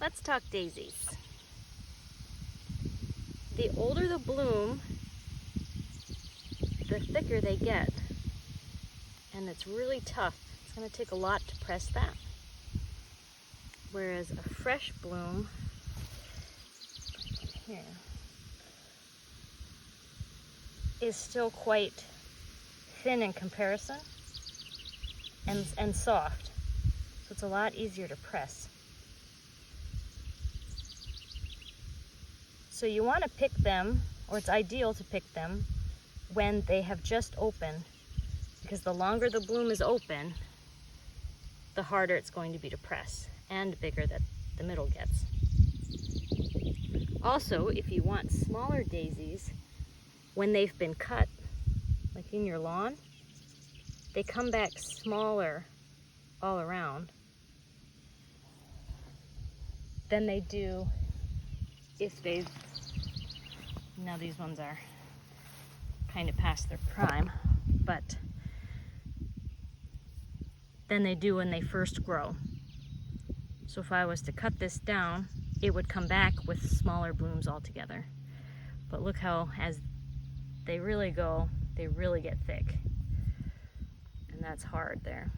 Let's talk daisies. The older the bloom, the thicker they get. And it's really tough. It's going to take a lot to press that. Whereas a fresh bloom, here, is still quite thin in comparison and soft. So it's a lot easier to press. So you want to pick them, or it's ideal to pick them when they have just opened, because the longer the bloom is open, the harder it's going to be to press, and bigger that the middle gets. Also, if you want smaller daisies, when they've been cut, like in your lawn, they come back smaller all around than they do if they've, now these ones are kind of past their prime, but than they do when they first grow. So if I was to cut this down, it would come back with smaller blooms altogether. But look how, as they really go, they really get thick. And that's hard there.